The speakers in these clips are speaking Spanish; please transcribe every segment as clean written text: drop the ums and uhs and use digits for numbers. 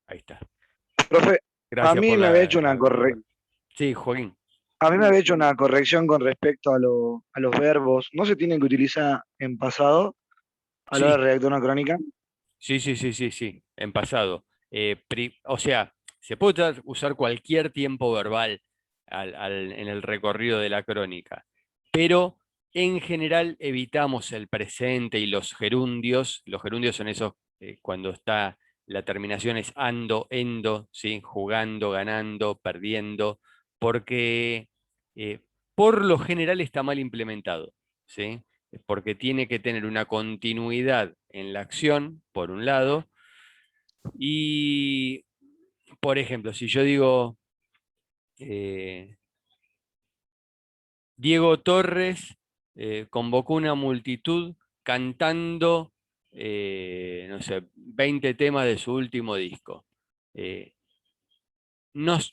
Ahí está. Profe, a Gracias mí por me había hecho una la... Sí, Joaquín. a mí me había hecho una corrección con respecto a los verbos. ¿No se tienen que utilizar en pasado a la hora de Sí, redactar una crónica? sí, sí, sí, sí, sí, en pasado. O sea, se puede usar cualquier tiempo verbal en el recorrido de la crónica, pero en general evitamos el presente y los gerundios. Los gerundios son esos cuando está la terminación es ando, endo, ¿sí? Jugando, ganando, perdiendo, porque eh, por lo general está mal implementado, ¿sí? Porque tiene que tener una continuidad en la acción, por un lado, y, por ejemplo, si yo digo, eh, Diego Torres convocó una multitud cantando, no sé, 20 temas de su último disco. Eh, no es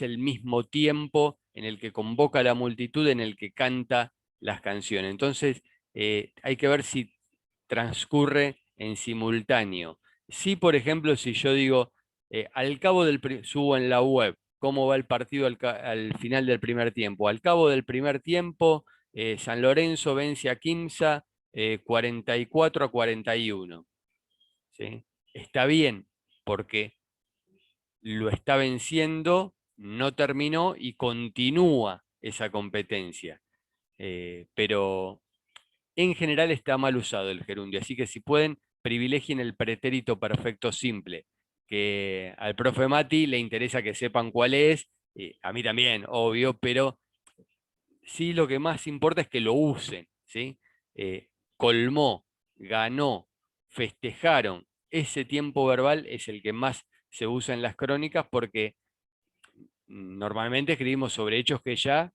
el mismo tiempo en el que convoca a la multitud en el que canta las canciones. Entonces, hay que ver si transcurre en simultáneo. Si, por ejemplo, si yo digo, al cabo subo en la web, cómo va el partido al final del primer tiempo. Al cabo del primer tiempo, San Lorenzo vence a Quimsa 44-41. ¿Sí? Está bien, porque lo está venciendo, no terminó y continúa esa competencia. Pero en general está mal usado el gerundio, así que si pueden, privilegien el pretérito perfecto simple, que al profe Mati le interesa que sepan cuál es, a mí también, obvio, pero sí lo que más importa es que lo usen, ¿sí? Colmó, ganó, festejaron. Ese tiempo verbal es el que más se usa en las crónicas porque normalmente escribimos sobre hechos que ya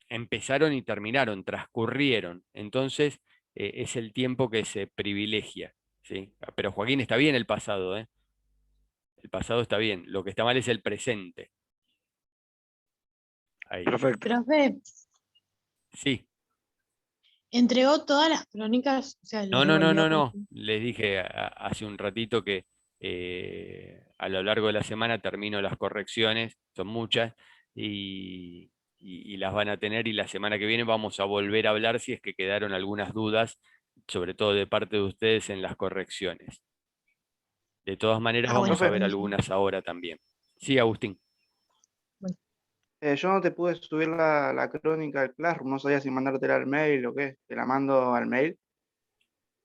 empezaron y terminaron, transcurrieron. Entonces, es el tiempo que se privilegia, ¿sí? Pero Joaquín, está bien el pasado, ¿eh? El pasado está bien. Lo que está mal es el presente. Ahí. Perfecto. Profe, Sí. entregó todas las crónicas, o sea, No, las no, no, devolvió no, con... no. Les dije hace un ratito que a lo largo de la semana termino las correcciones, son muchas, y las van a tener y la semana que viene vamos a volver a hablar si es que quedaron algunas dudas, sobre todo de parte de ustedes en las correcciones. De todas maneras Ah, bueno, vamos a Profe, ver buenísimo. algunas ahora también. Sí, Agustín. Bueno. Yo no te pude subir la crónica al Classroom, no sabía si mandártela al mail o qué. Te la mando al mail.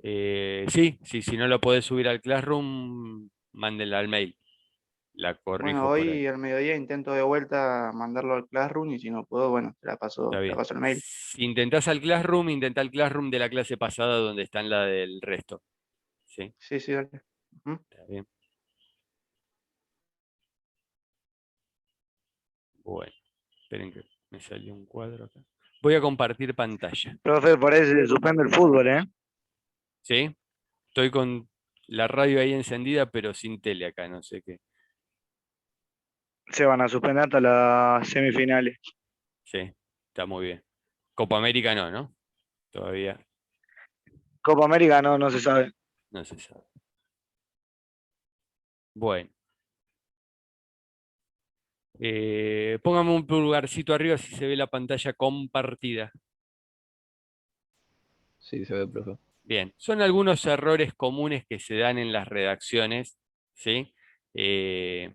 Sí, sí, si no lo podés subir al Classroom, mándenla al mail. La Bueno, corrijo por ahí. hoy al mediodía intento de vuelta mandarlo al Classroom y si no puedo, bueno, Está te la bien. paso al mail. Si intentás al Classroom, intentá el Classroom de la clase pasada donde están la del resto. ¿Sí? Sí, sí, dale. Ujú. Está bien. Bueno, esperen que me salió un cuadro acá. Voy a compartir pantalla. profe, parece que se suspende el fútbol, ¿eh? ¿Sí? Estoy con la radio ahí encendida, pero sin tele acá, no sé qué. Se van a suspender hasta las semifinales. Sí, está muy bien. Copa América no, ¿no? Todavía Copa América no, no se sabe. no se sabe. Bueno. Póngame un pulgarcito arriba si se ve la pantalla compartida. Sí, se ve, profe. Bien, son algunos errores comunes que se dan en las redacciones, ¿sí? Eh,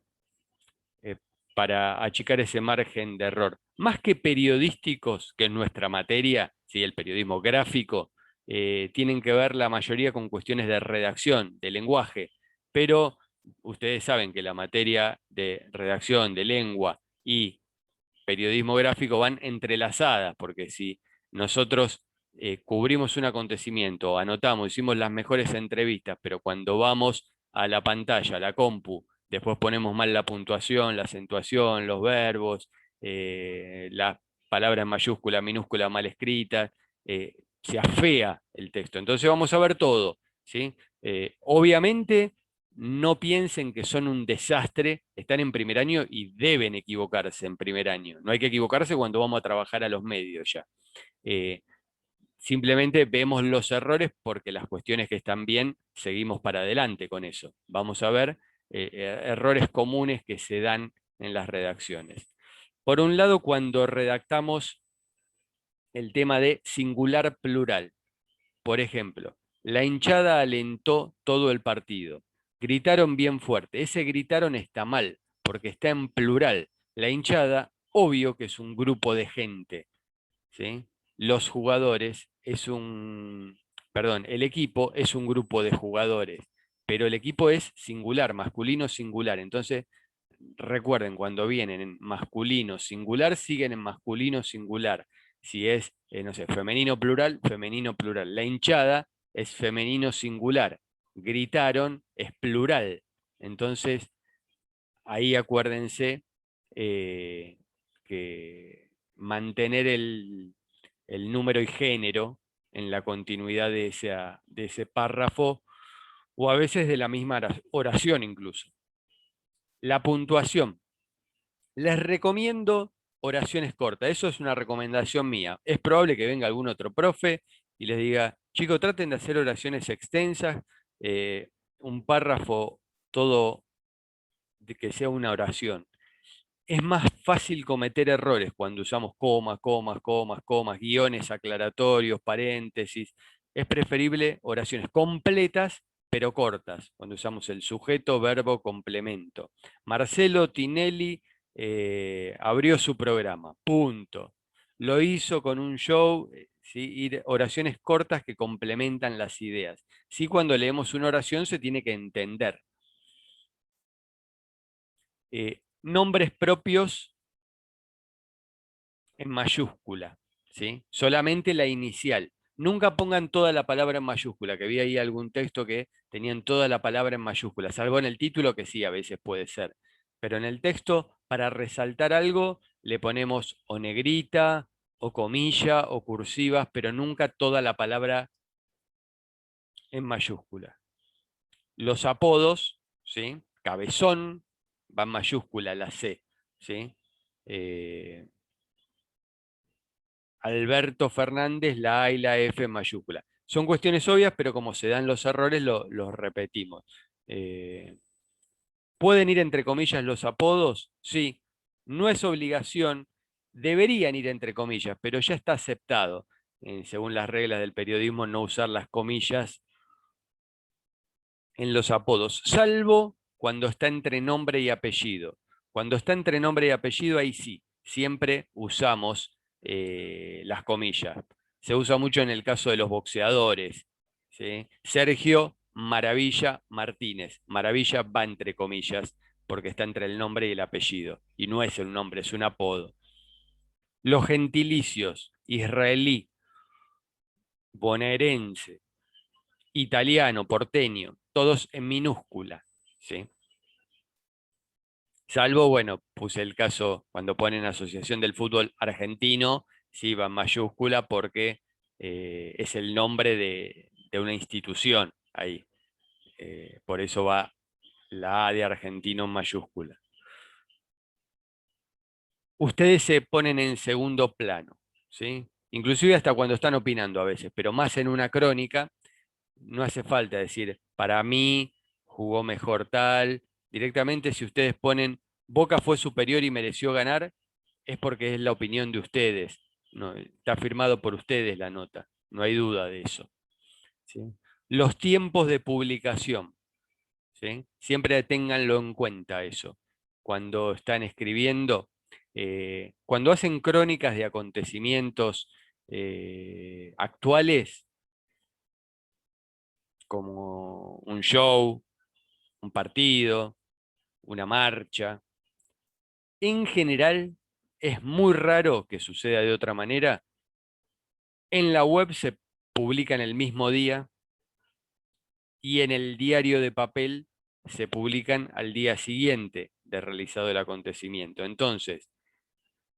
eh, para achicar ese margen de error. Más que periodísticos, que es nuestra materia, ¿sí? El periodismo gráfico, tienen que ver la mayoría con cuestiones de redacción, de lenguaje, pero ustedes saben que la materia de redacción, de lengua y periodismo gráfico van entrelazadas, porque si nosotros cubrimos un acontecimiento, anotamos, hicimos las mejores entrevistas, pero cuando vamos a la pantalla, a la compu, después ponemos mal la puntuación, la acentuación, los verbos, las palabras en mayúscula, minúscula mal escritas, se afea el texto. Entonces vamos a ver todo, ¿sí? Obviamente no piensen que son un desastre, están en primer año y deben equivocarse en primer año. No hay que equivocarse cuando vamos a trabajar a los medios ya. Eh, Simplemente vemos los errores porque las cuestiones que están bien, seguimos para adelante con eso. Vamos a ver errores comunes que se dan en las redacciones. Por un lado, cuando redactamos el tema de singular plural. Por ejemplo, la hinchada alentó todo el partido. Gritaron bien fuerte. Ese gritaron está mal, porque está en plural. La hinchada, obvio que es un grupo de gente, ¿sí? Los jugadores es el equipo es un grupo de jugadores, pero el equipo es singular, masculino singular. Entonces, recuerden, cuando vienen en masculino singular, siguen en masculino singular. Si es, no sé, femenino plural, femenino plural. La hinchada es femenino singular. Gritaron es plural. Entonces, ahí acuérdense que mantener el número y género en la continuidad de ese párrafo, o a veces de la misma oración incluso. La puntuación. Les recomiendo oraciones cortas. Eso es una recomendación mía. Es probable que venga algún otro profe y les diga, chicos, traten de hacer oraciones extensas, un párrafo todo de que sea una oración. Es más fácil cometer errores cuando usamos comas, comas, comas, comas, guiones aclaratorios, paréntesis. Es preferible oraciones completas pero cortas, cuando usamos el sujeto, verbo, complemento. Marcelo Tinelli abrió su programa, punto. Lo hizo con un show, ¿sí? Y oraciones cortas que complementan las ideas. Sí, cuando leemos una oración se tiene que entender. Nombres propios en mayúscula, ¿sí? Solamente la inicial. Nunca pongan toda la palabra en mayúscula, que vi ahí algún texto que tenían toda la palabra en mayúscula, salvo en el título que sí, a veces puede ser. Pero en el texto, para resaltar algo, le ponemos o negrita, o comilla, o cursivas, pero nunca toda la palabra en mayúscula. Los apodos, ¿sí? Cabezón, va en mayúscula la C, ¿sí? Alberto Fernández, la A y la F en mayúscula. Son cuestiones obvias, pero como se dan los errores, los repetimos. ¿Pueden ir entre comillas los apodos? Sí. No es obligación. Deberían ir entre comillas, pero ya está aceptado, según las reglas del periodismo, no usar las comillas en los apodos, salvo cuando está entre nombre y apellido. Cuando está entre nombre y apellido, ahí sí, siempre usamos las comillas. Se usa mucho en el caso de los boxeadores, ¿sí? Sergio Maravilla Martínez. Maravilla va entre comillas, porque está entre el nombre y el apellido. Y no es un nombre, es un apodo. Los gentilicios, israelí, bonaerense, italiano, porteño, todos en minúscula, ¿sí? Salvo, bueno, puse el caso cuando ponen Asociación del Fútbol Argentino, sí va en mayúscula porque es el nombre de una institución ahí. Por eso va la A de argentino en mayúscula. Ustedes se ponen en segundo plano, ¿sí? Inclusive hasta cuando están opinando a veces, pero más en una crónica, no hace falta decir, para mí jugó mejor tal. Directamente, si ustedes ponen Boca fue superior y mereció ganar, es porque es la opinión de ustedes. No, está firmado por ustedes la nota, no hay duda de eso, ¿sí? Los tiempos de publicación, ¿sí? Siempre ténganlo en cuenta eso. Cuando están escribiendo, cuando hacen crónicas de acontecimientos actuales, como un show, un partido, una marcha. En general, es muy raro que suceda de otra manera. En la web se publican el mismo día y en el diario de papel se publican al día siguiente de realizado el acontecimiento. Entonces,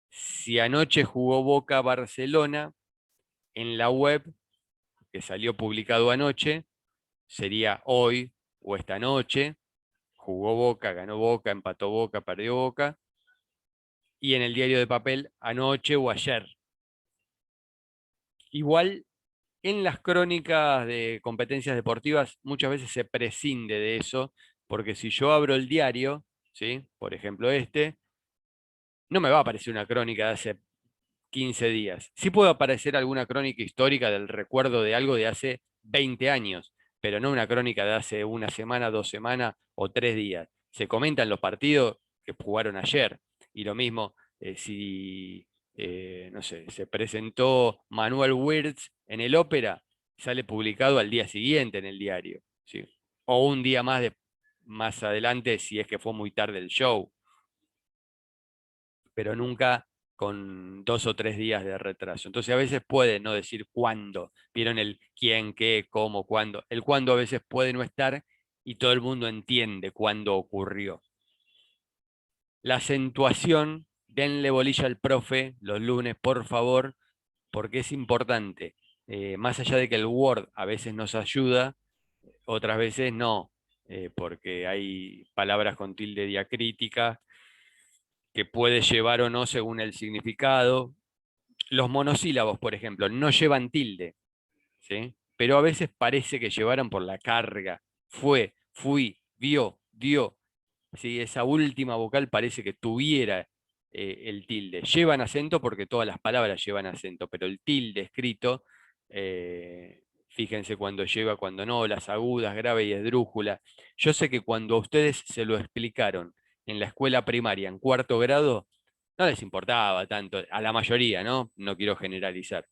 si anoche jugó Boca Barcelona, en la web que salió publicado anoche, sería hoy o esta noche, jugó Boca, ganó Boca, empató Boca, perdió Boca, y en el diario de papel anoche o ayer. Igual En las crónicas de competencias deportivas muchas veces se prescinde de eso, porque si yo abro el diario, ¿sí? Por ejemplo no me va a aparecer una crónica de hace 15 días. Sí puede aparecer alguna crónica histórica del recuerdo de algo de hace 20 años, pero no una crónica de hace una semana, 2 semanas o 3 días. Se comentan los partidos que jugaron ayer. Y lo mismo, si, no sé, se presentó Manuel Wirtz en el Ópera, sale publicado al día siguiente en el diario, ¿sí? O un día más adelante si es que fue muy tarde el show, pero nunca con 2 o 3 días de retraso. Entonces a veces puede no decir cuándo. ¿Vieron el quién, qué, cómo, cuándo? El cuándo a veces puede no estar y todo el mundo entiende cuándo ocurrió. La acentuación, denle bolilla al profe los lunes, por favor, porque es importante. Más allá de que el Word a veces nos ayuda, otras veces no, porque hay palabras con tilde diacrítica que puede llevar o no según el significado. Los monosílabos, por ejemplo, no llevan tilde, ¿sí? Pero a veces parece que llevaran por la carga. Fue, fui, vio, dio. ¿Sí? Esa última vocal parece que tuviera el tilde. Llevan acento porque todas las palabras llevan acento, pero el tilde escrito, fíjense cuando lleva, cuando no, las agudas, grave y esdrújula. Yo sé que cuando a ustedes se lo explicaron en la escuela primaria, en 4º grado, no les importaba tanto, a la mayoría, ¿no? No quiero generalizar,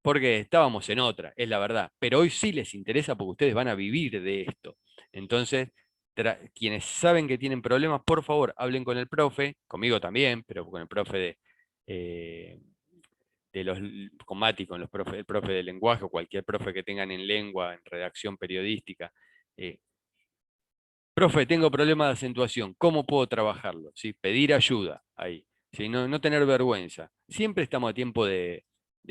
porque estábamos en otra, es la verdad. Pero hoy sí les interesa porque ustedes van a vivir de esto. Entonces, quienes saben que tienen problemas, por favor, hablen con el profe, conmigo también, pero con el profe eh, con Mati, con el profe de lenguaje o cualquier profe que tengan en lengua, en redacción periodística. eh, Profe, tengo problemas de acentuación, ¿cómo puedo trabajarlo? ¿Sí? Pedir ayuda ahí, ¿sí? No tener vergüenza. Siempre estamos a tiempo de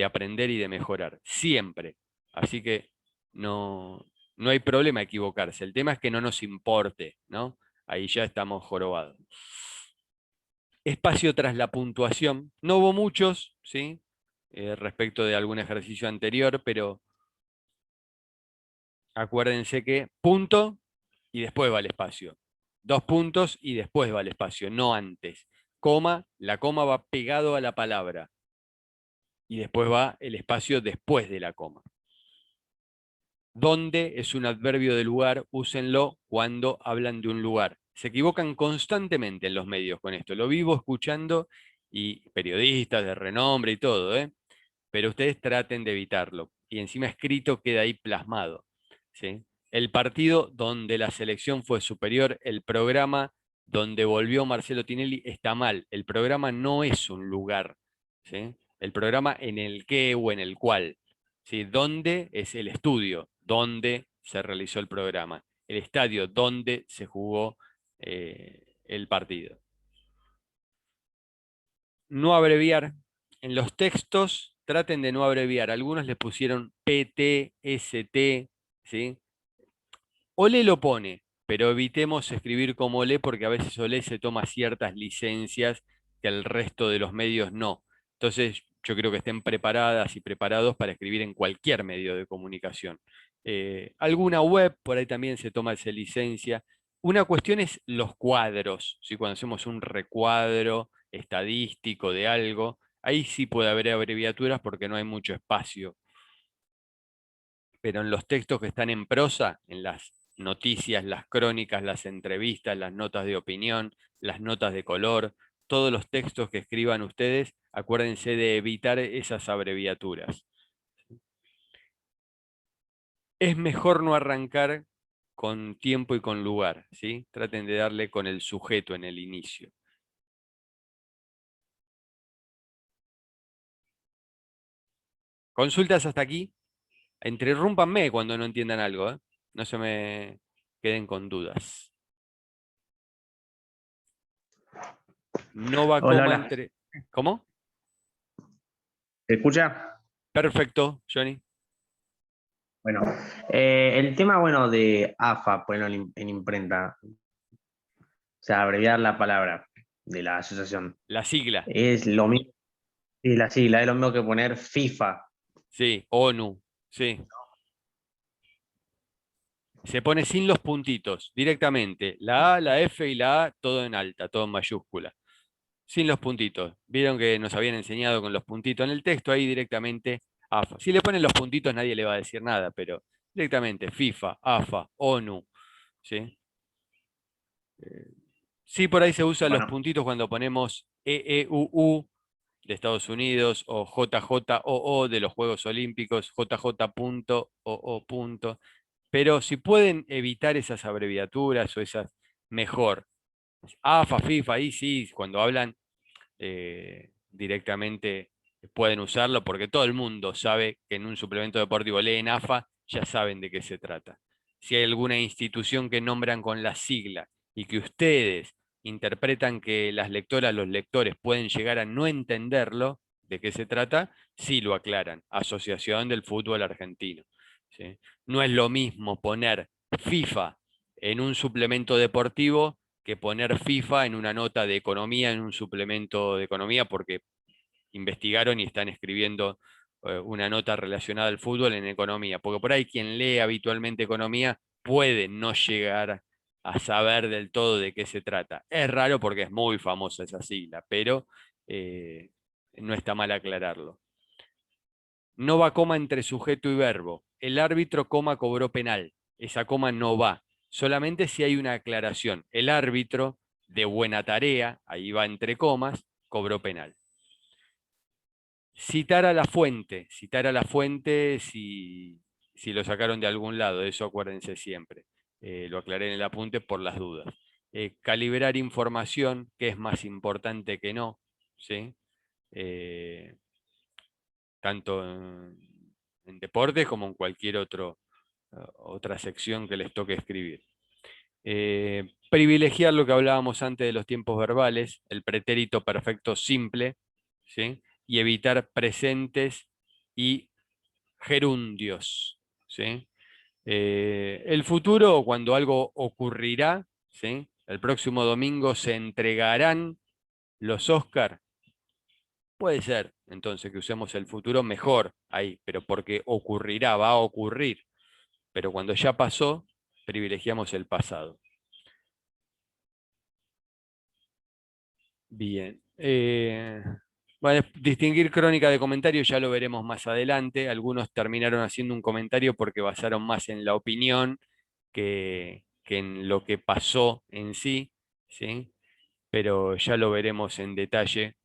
aprender y de mejorar, siempre. Así que no hay problema equivocarse. El tema es que no nos importe, ¿no? Ahí ya estamos jorobados. Espacio tras la puntuación. No hubo muchos, ¿sí? Respecto de algún ejercicio anterior, pero acuérdense que punto y después va el espacio. 2 puntos y después va el espacio, no antes. Coma, la coma va pegado a la palabra y después va el espacio después de la coma. Donde es un adverbio de lugar, úsenlo cuando hablan de un lugar. Se equivocan constantemente en los medios con esto. Lo vivo escuchando y periodistas de renombre y todo, ¿eh? Pero ustedes traten de evitarlo. Y encima escrito queda ahí plasmado, ¿sí? El partido donde la selección fue superior, el programa donde volvió Marcelo Tinelli está mal. El programa no es un lugar, ¿sí? El programa en el qué o en el cual, ¿sí? Donde es el estudio, donde se realizó el programa. El estadio donde se jugó el partido. No abreviar. En los textos traten de no abreviar. Algunos le pusieron PT, ST, ¿sí? Olé lo pone, pero evitemos escribir como Olé porque a veces Olé se toma ciertas licencias que el resto de los medios no. Entonces, yo creo que estén preparadas y preparados para escribir en cualquier medio de comunicación. Alguna web, por ahí también se toma esa licencia. Una cuestión es los cuadros, ¿sí? Cuando hacemos un recuadro estadístico de algo, ahí sí puede haber abreviaturas porque no hay mucho espacio. Pero en los textos que están en prosa, en las noticias, las crónicas, las entrevistas, las notas de opinión, las notas de color, todos los textos que escriban ustedes, acuérdense de evitar esas abreviaturas. Es mejor no arrancar con tiempo y con lugar, ¿sí? Traten de darle con el sujeto en el inicio. ¿Consultas hasta aquí? Interrúmpanme cuando no entiendan algo, ¿eh? No se me queden con dudas. No va Hola, coma hola. entre... ¿Cómo? ¿Se escucha? Perfecto, Johnny. Bueno, el tema, bueno, de AFA, ponerlo en imprenta, o sea, abreviar la palabra de la asociación, La sigla, es lo mismo, sí, la sigla, es lo mismo que poner FIFA. sí, ONU. Sí. Se pone sin los puntitos, directamente. La A, la F y la A, todo en alta, todo en mayúscula. Sin los puntitos. Vieron que nos habían enseñado con los puntitos en el texto, ahí directamente AFA. Si le ponen los puntitos nadie le va a decir nada, pero directamente FIFA, AFA, ONU. ¿Sí? Sí, por ahí se usan los Bueno, puntitos cuando ponemos EEUU de Estados Unidos o JJOO de los Juegos Olímpicos, JJ.OO. Pero si pueden evitar esas abreviaturas o esas, mejor. AFA, FIFA, ahí sí, cuando hablan directamente pueden usarlo porque todo el mundo sabe que en un suplemento deportivo leen AFA, ya saben de qué se trata. Si hay alguna institución que nombran con la sigla y que ustedes interpretan que las lectoras, los lectores pueden llegar a no entenderlo, de qué se trata, sí lo aclaran. Asociación del Fútbol Argentino. ¿Sí? No es lo mismo poner FIFA en un suplemento deportivo que poner FIFA en una nota de economía, en un suplemento de economía, porque investigaron y están escribiendo una nota relacionada al fútbol en economía. Porque por ahí quien lee habitualmente economía puede no llegar a saber del todo de qué se trata. Es raro porque es muy famosa esa sigla, pero no está mal aclararlo. No va coma entre sujeto y verbo. El árbitro, coma, cobró penal. Esa coma no va. Solamente si hay una aclaración. El árbitro, de buena tarea, ahí va entre comas, cobró penal. Citar a la fuente. Citar a la fuente si lo sacaron de algún lado. Eso acuérdense siempre. Lo aclaré en el apunte por las dudas. Calibrar información, que es más importante que no. ¿Sí? Tanto en deportes como en cualquier otra sección que les toque escribir. Privilegiar lo que hablábamos antes de los tiempos verbales, el pretérito perfecto simple, ¿sí? Y evitar presentes y gerundios. ¿Sí? El futuro, cuando algo ocurrirá, ¿sí? El próximo domingo se entregarán los Oscar. Puede ser, entonces, que usemos el futuro mejor ahí, pero porque ocurrirá, va a ocurrir. Pero cuando ya pasó, privilegiamos el pasado. Bien. Bueno, distinguir crónica de comentario ya lo veremos más adelante. Algunos terminaron haciendo un comentario porque basaron más en la opinión que en lo que pasó en sí, ¿sí? Pero ya lo veremos en detalle,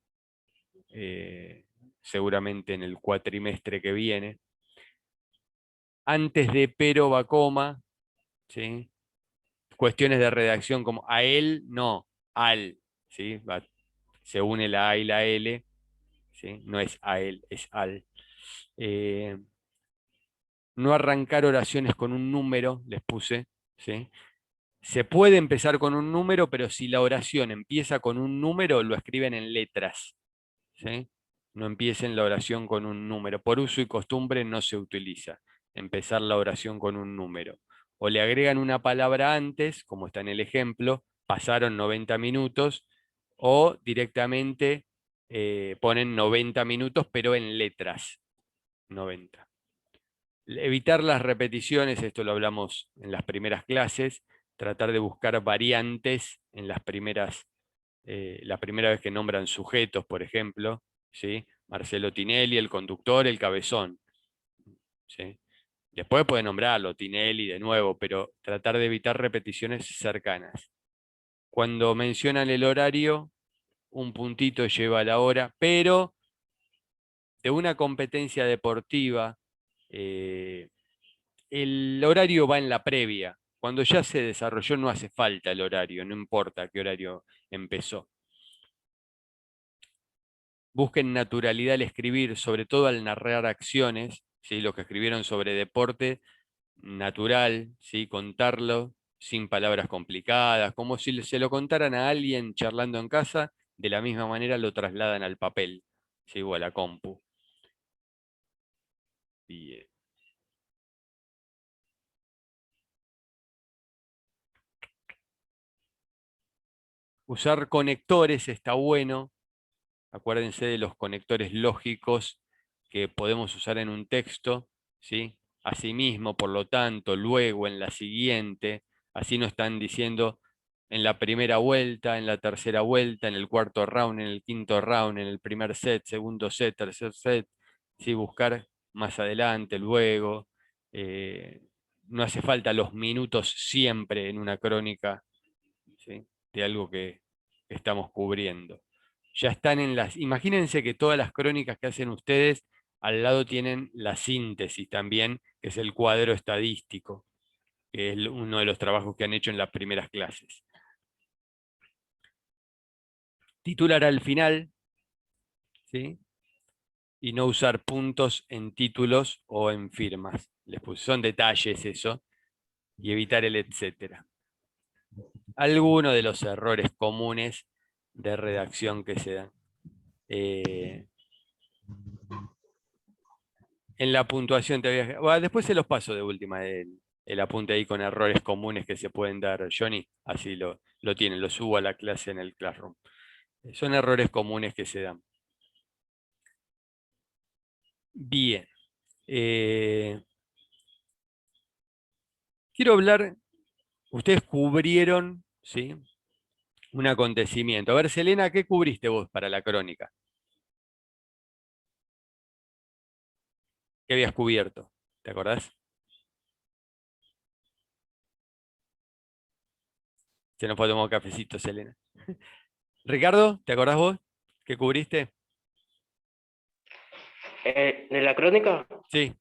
seguramente en el cuatrimestre que viene. Antes de pero va coma, ¿sí? Cuestiones de redacción como a él, no, al, ¿sí? Se une la A y la L, ¿sí? No es a él, es al. No arrancar oraciones con un número, les puse, ¿sí? Se puede empezar con un número, pero si la oración empieza con un número, lo escriben en letras, ¿sí? No empiecen la oración con un número. Por uso y costumbre no se utiliza empezar la oración con un número. O le agregan una palabra antes, como está en el ejemplo, pasaron 90 minutos, o directamente ponen 90 minutos, pero en letras, 90. Evitar las repeticiones, esto lo hablamos en las primeras clases, tratar de buscar variantes en las primeras, la primera vez que nombran sujetos, por ejemplo, ¿sí? Marcelo Tinelli, el conductor, el cabezón. ¿Sí? Después puede nombrarlo, Tinelli de nuevo, pero tratar de evitar repeticiones cercanas. Cuando mencionan el horario, un puntito lleva a la hora, pero de una competencia deportiva, el horario va en la previa. Cuando ya se desarrolló no hace falta el horario, no importa qué horario empezó. Busquen naturalidad al escribir, sobre todo al narrar acciones, ¿sí? Los que escribieron sobre deporte, natural, ¿sí? Contarlo sin palabras complicadas, como si se lo contaran a alguien charlando en casa, de la misma manera lo trasladan al papel, ¿sí? O a la compu. Bien. Usar conectores está bueno. Acuérdense de los conectores lógicos que podemos usar en un texto, ¿sí? asimismo, por lo tanto, luego en la siguiente, así no están diciendo en la primera vuelta, en la tercera vuelta, en el cuarto round, en el quinto round, en el primer set, segundo set, tercer set, ¿sí? Buscar más adelante, luego. No hace falta los minutos siempre en una crónica, ¿sí? De algo que estamos cubriendo. Ya están en las... Imagínense que todas las crónicas que hacen ustedes al lado tienen la síntesis también, que es el cuadro estadístico, que es uno de los trabajos que han hecho en las primeras clases. Titular al final, ¿sí? Y no usar puntos en títulos o en firmas. Son detalles eso, y evitar el etcétera. Algunos de los errores comunes de redacción que se dan. En la puntuación, después se los paso de última el apunte ahí con errores comunes que se pueden dar, Johnny, así lo tienen, lo subo a la clase en el Classroom. Son errores comunes que se dan. Bien. Quiero hablar, ustedes cubrieron, ¿sí? Un acontecimiento. A ver, Selena, ¿qué cubriste vos para la crónica? ¿Qué habías cubierto? ¿Te acordás? Se nos fue a tomar un cafecito, Selena. Ricardo, ¿te acordás vos? ¿Qué cubriste? ¿De la crónica? Sí,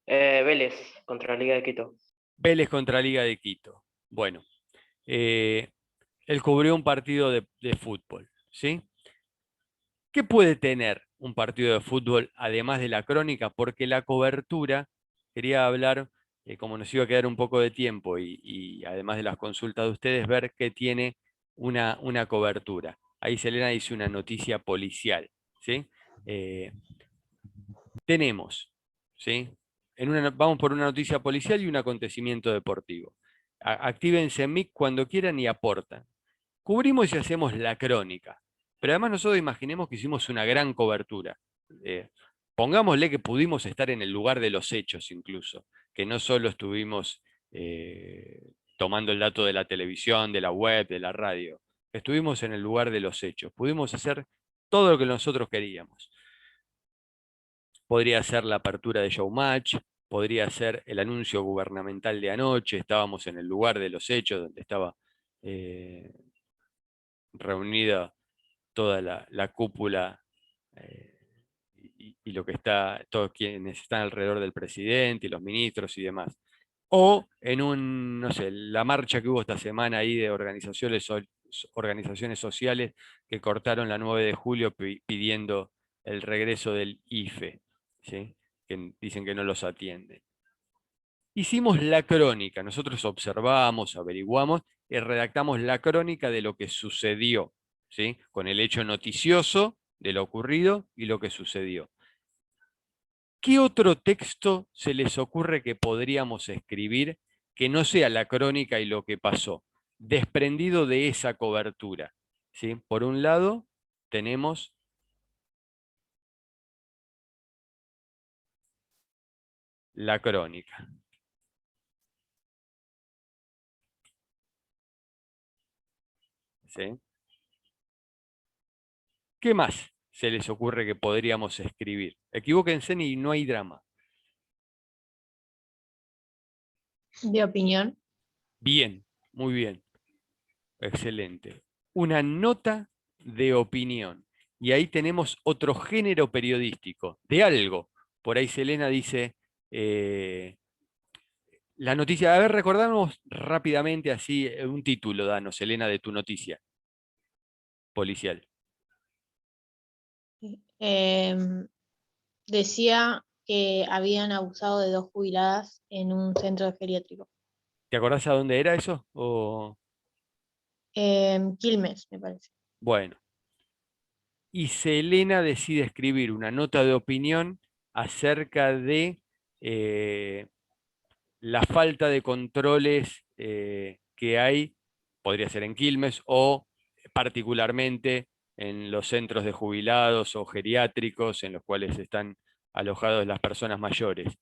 Vélez contra la Liga de Quito. Vélez contra Liga de Quito. Bueno, él cubrió un partido de fútbol, ¿sí? ¿Qué puede tener un partido de fútbol además de la crónica? Porque la cobertura, quería hablar, como nos iba a quedar un poco de tiempo y además de las consultas de ustedes, ver qué tiene una cobertura. Ahí Selena dice una noticia policial, ¿sí? Tenemos, ¿sí? Vamos por una noticia policial y un acontecimiento deportivo. Actívense en MIC cuando quieran y aportan. Cubrimos y hacemos la crónica. Pero además nosotros imaginemos que hicimos una gran cobertura. Pongámosle que pudimos estar en el lugar de los hechos incluso, que no solo estuvimos tomando el dato de la televisión, de la web, de la radio. Estuvimos en el lugar de los hechos. Pudimos hacer todo lo que nosotros queríamos. Podría ser la apertura de Showmatch, podría ser el anuncio gubernamental de anoche, estábamos en el lugar de los hechos donde estaba reunida toda la cúpula y lo que está, todos quienes están alrededor del presidente y los ministros y demás. O en no sé, la marcha que hubo esta semana ahí de organizaciones sociales que cortaron la 9 de julio pidiendo el regreso del IFE, ¿sí? Que dicen que no los atienden. Hicimos la crónica, nosotros observamos, averiguamos y redactamos la crónica de lo que sucedió, ¿sí? Con el hecho noticioso de lo ocurrido y lo que sucedió. ¿Qué otro texto se les ocurre que podríamos escribir que no sea la crónica y lo que pasó, desprendido de esa cobertura? ¿Sí? Por un lado, tenemos la crónica. ¿Sí? ¿Qué más se les ocurre que podríamos escribir? Equivóquense y no hay drama. De opinión. Bien, muy bien. Excelente. Una nota de opinión. Y ahí tenemos otro género periodístico, de algo. Por ahí Selena dice, la noticia, a ver, recordamos rápidamente así un título, danos, Selena, de tu noticia policial. Decía que habían abusado de 2 jubiladas en un centro geriátrico. ¿Te acordás a dónde era eso? Quilmes, me parece. Bueno. Y Selena decide escribir una nota de opinión acerca de la falta de controles que hay, podría ser en Quilmes o particularmente en los centros de jubilados o geriátricos en los cuales están alojados las personas mayores.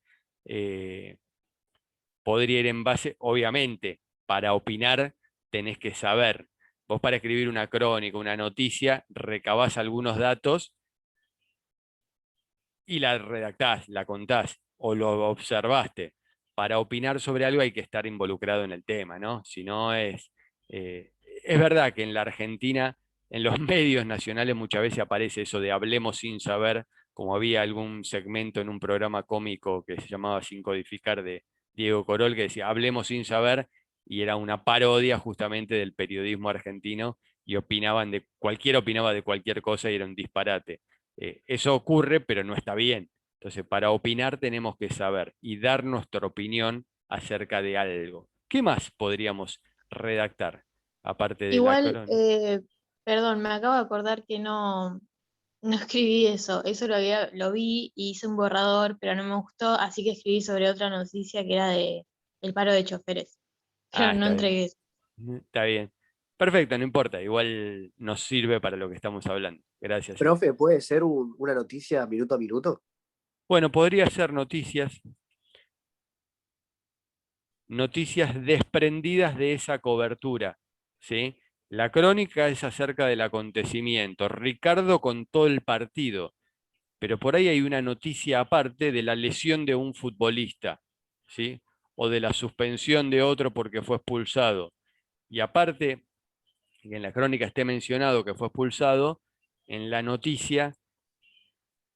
podría ir en base, obviamente, para opinar tenés que saber. Vos para escribir una crónica, una noticia, recabás algunos datos y la redactás, la contás o lo observaste. Para opinar sobre algo hay que estar involucrado en el tema, ¿no? Si no es verdad que en la Argentina, en los medios nacionales muchas veces aparece eso de hablemos sin saber, como había algún segmento en un programa cómico que se llamaba Sin Codificar de Diego Corol, que decía hablemos sin saber, y era una parodia justamente del periodismo argentino, y cualquiera opinaba de cualquier cosa y era un disparate. Eso ocurre, pero no está bien. Entonces, para opinar tenemos que saber y dar nuestra opinión acerca de algo. ¿Qué más podríamos redactar, aparte de la Igual, crónica? perdón, me acabo de acordar que no escribí eso. Eso lo vi y hice un borrador, pero no me gustó, así que escribí sobre otra noticia que era de el paro de choferes. Pero no Está bien. entregué eso. Está bien. Perfecto, no importa. Igual nos sirve para lo que estamos hablando. Gracias. Profe, ¿puede ser una noticia minuto a minuto? Bueno, podría ser noticias desprendidas de esa cobertura, ¿sí? La crónica es acerca del acontecimiento. Ricardo contó el partido, pero por ahí hay una noticia aparte de la lesión de un futbolista, ¿sí? O de la suspensión de otro porque fue expulsado. Y aparte, que en la crónica esté mencionado que fue expulsado, en la noticia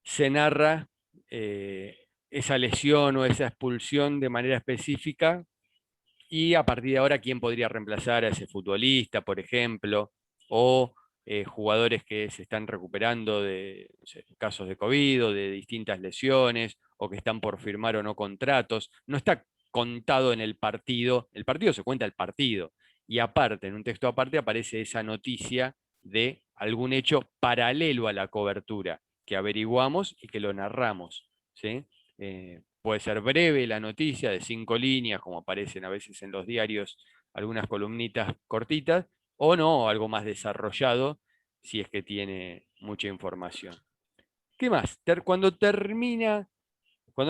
se narra esa lesión o esa expulsión de manera específica y a partir de ahora quién podría reemplazar a ese futbolista, por ejemplo, o jugadores que se están recuperando de no sé, casos de COVID o de distintas lesiones, o que están por firmar o no contratos. No está contado en el partido se cuenta el partido, y aparte, en un texto aparte, aparece esa noticia de algún hecho paralelo a la cobertura, que averiguamos y que lo narramos, ¿sí? Puede ser breve la noticia, de 5 líneas, como aparecen a veces en los diarios, algunas columnitas cortitas, o no, algo más desarrollado, si es que tiene mucha información. ¿Qué más? Cuando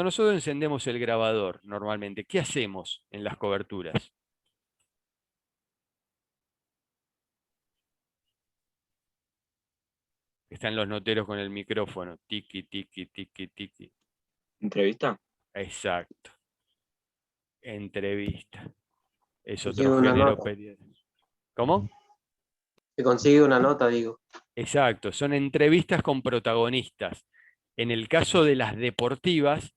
nosotros encendemos el grabador, normalmente, ¿qué hacemos en las coberturas? Están los noteros con el micrófono, tiki, tiki, tiki, tiki. ¿Entrevista? Exacto. Entrevista. Es Consigue otro una género nota. periodístico. ¿Cómo? Se consigue una nota, digo. Exacto, son entrevistas con protagonistas. En el caso de las deportivas,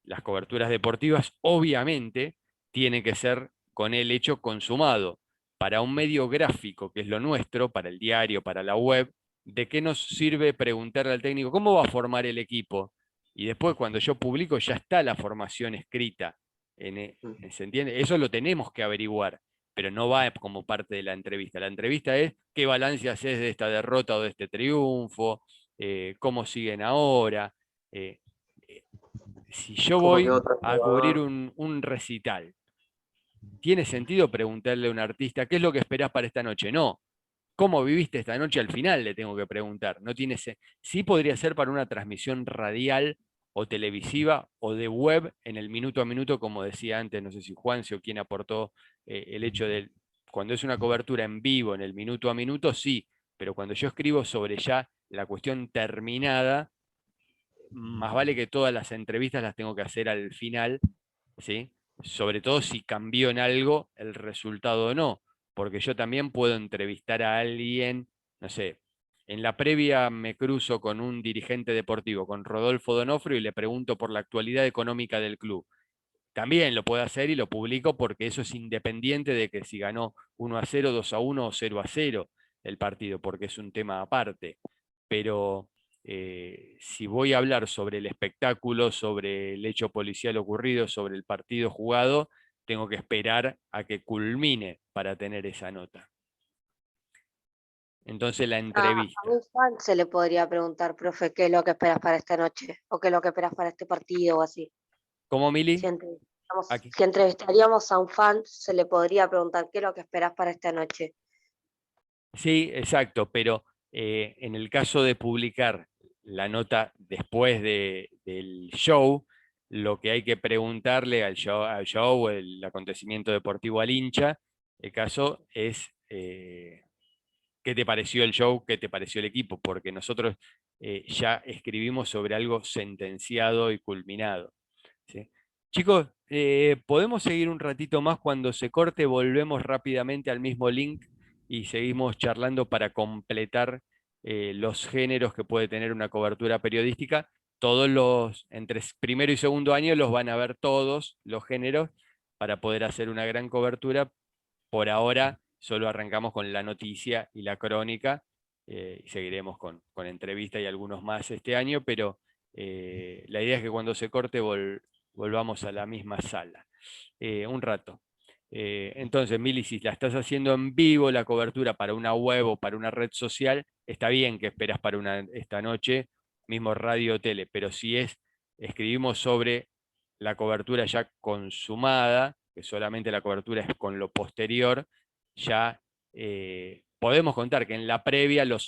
las coberturas deportivas, obviamente, tiene que ser con el hecho consumado. Para un medio gráfico, que es lo nuestro, para el diario, para la web, ¿de qué nos sirve preguntarle al técnico cómo va a formar el equipo? Y después, cuando yo publico, ya está la formación escrita. ¿Se entiende? Eso lo tenemos que averiguar, pero no va como parte de la entrevista. La entrevista es qué balance haces de esta derrota o de este triunfo, cómo siguen ahora. Si yo ¿Cómo voy quedó otro a cubrir jugador? un recital, ¿tiene sentido preguntarle a un artista qué es lo que esperás para esta noche? No. ¿Cómo viviste esta noche? Al final le tengo que preguntar. No tiene sí podría ser para una transmisión radial o televisiva o de web en el minuto a minuto, como decía antes, no sé si Juanse o quién aportó el hecho de cuando es una cobertura en vivo en el minuto a minuto, sí, pero cuando yo escribo sobre ya la cuestión terminada, más vale que todas las entrevistas las tengo que hacer al final, ¿sí? Sobre todo si cambió en algo el resultado o no, porque yo también puedo entrevistar a alguien, no sé, en la previa me cruzo con un dirigente deportivo, con Rodolfo Donofrio, y le pregunto por la actualidad económica del club. También lo puedo hacer y lo publico porque eso es independiente de que si ganó 1-0, 2-1 o 0-0 el partido, porque es un tema aparte. Pero si voy a hablar sobre el espectáculo, sobre el hecho policial ocurrido, sobre el partido jugado, tengo que esperar a que culmine para tener esa nota. Entonces la A entrevista. un fan se le podría preguntar, profe, ¿qué es lo que esperas para esta noche? ¿O qué es lo que esperas para este partido o así? ¿Cómo, Mili? Aquí. Si entrevistaríamos a un fan, se le podría preguntar, ¿qué es lo que esperas para esta noche? Sí, exacto, pero en el caso de publicar la nota después del show, lo que hay que preguntarle al show, el acontecimiento deportivo al hincha, el caso es qué te pareció el show, qué te pareció el equipo, porque nosotros ya escribimos sobre algo sentenciado y culminado. ¿Sí? Chicos, podemos seguir un ratito más. Cuando se corte volvemos rápidamente al mismo link y seguimos charlando para completar los géneros que puede tener una cobertura periodística. Todos entre primero y segundo año los van a ver todos los géneros para poder hacer una gran cobertura. Por ahora solo arrancamos con la noticia y la crónica, y seguiremos con entrevista y algunos más este año, pero la idea es que cuando se corte volvamos a la misma sala. Un rato. Entonces, Mili, si la estás haciendo en vivo, la cobertura para una web o para una red social, está bien que esperas para esta noche, mismo radio o tele, pero si escribimos sobre la cobertura ya consumada, que solamente la cobertura es con lo posterior, ya podemos contar que en la previa los